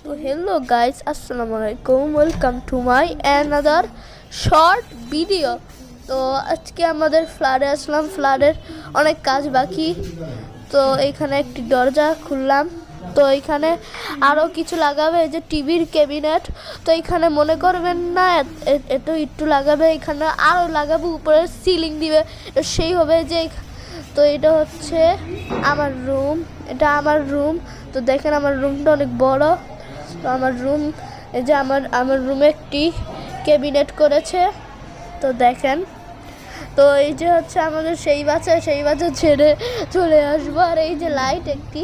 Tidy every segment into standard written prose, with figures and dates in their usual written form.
তো hello guys, আসসালামু আলাইকুম, welcome to my another short video. তো আজকে আমাদের ফ্ল্যাটে আসলাম, ফ্ল্যাটের অনেক কাজ বাকি। তো এখানে একটি দরজা খুললাম। তো এখানে আরও কিছু লাগাবে, এই যে টিভির ক্যাবিনেট। তো এখানে মনে করবেন না এত একটু লাগাবে, এখানে আরও লাগাবে, উপরে সিলিং দিবে, সেই হবে যে। তো এটা হচ্ছে আমার রুম, এটা আমার রুম। তো দেখেন আমার রুমটা অনেক বড়। তো আমার রুম, এই যে আমার রুমে একটি ক্যাবিনেট করেছে। তো দেখেন, তো এই যে হচ্ছে আমাদের সেই বাচ্চা ছেড়ে চলে আসবো। আর এই যে লাইট একটি।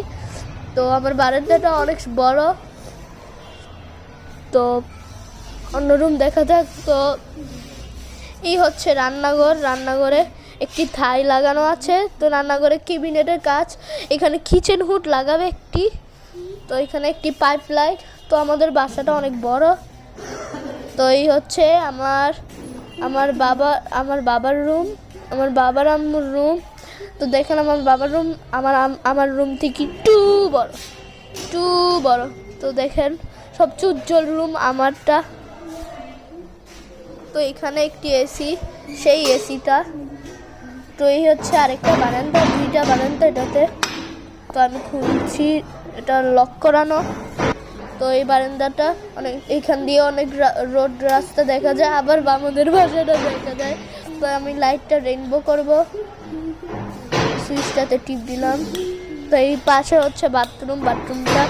তো আমার বারান্দাটা অনেক বড়। তো অন্য রুম দেখা যাক। তো এই হচ্ছে রান্নাঘর, রান্নাঘরে একটি থাই লাগানো আছে। তো রান্নাঘরে ক্যাবিনেটের কাজ, এখানে কিচেন হুড লাগাবে একটি। তো এখানে একটি পাইপ লাইট। তো আমাদের বাসাটা অনেক বড়। তো এই হচ্ছে আমার বাবার রুম, আমার বাবার আম্মুর রুম। তো দেখেন আমার বাবার রুম আমার রুম থেকে টু বড়। তো দেখেন সবচেয়ে উজ্জ্বল রুম আমারটা। তো এখানে একটি এসি, সেই এসিটা। তো এই হচ্ছে আরেকটা বারান্দা, দুইটা বারান্দা এটাতে। তো আমি খুলছি, এটা লক করানো। তো এই বারান্দাটা এইখান দিয়ে অনেক রোড রাস্তা দেখা যায়, আবার বামদের বাসাটা দেখা যায়। তো আমি লাইটটা রেইনবো করব, সুইচটাতে টিপ দিলাম। তো এই পাশে হচ্ছে বাথরুমটা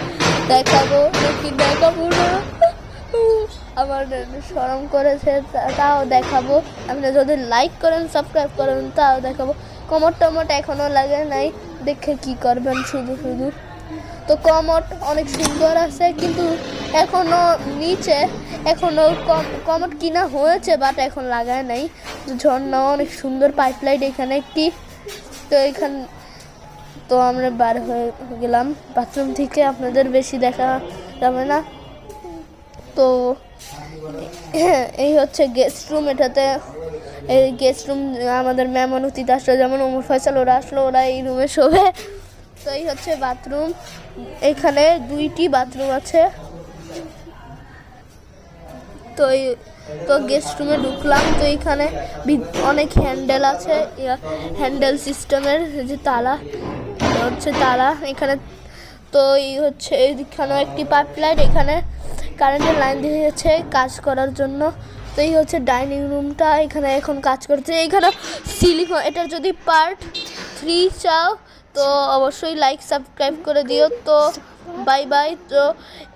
দেখাবো নাকি দেখাবো না, আমার শরম করেছে, তাও দেখাবো। আপনি যদি লাইক করেন, সাবস্ক্রাইব করেন, তাও দেখাবো। কমট এখনো লাগে নাই, দেখে কি করবেন শুধু। তো কমট অনেক সুন্দর আছে, কিন্তু এখনো নিচে কমট কিনা হয়েছে, বাট এখন লাগায় নাই। ঝর্ণা অনেক সুন্দর, পাইপলাইন এখানে একটি। তো আমরা বার হয়ে গেলাম বাথরুম থেকে, আপনাদের বেশি দেখা যাবে না। তো এই হচ্ছে গেস্ট রুম, এটাতে এই গেস্ট রুম আমাদের মেহমান অতিথি আসলো, যেমন ওমর ফয়সাল, ওরা আসলো, ওরা এই রুমে শোবে। তো এই হচ্ছে বাথরুম, এখানে দুইটি বাথরুম আছে। তো গেস্ট রুমে ঢুকলাম। তো এখানে অনেক হ্যান্ডেল আছে, হ্যান্ডেল সিস্টেমের, যে তালা হচ্ছে তালা এখানে। তো এই হচ্ছে এইখানেও একটি পাইপলাইন, এখানে কারেন্টের লাইন দিয়েছে কাজ করার জন্য। তো এই হচ্ছে ডাইনিং রুমটা, এখানে এখন কাজ করছে। এখানে সিলিং, এটার যদি পার্ট 3 চাও তো অবশ্যই লাইক সাবস্ক্রাইব করে দিও। তো বাই বাই। তো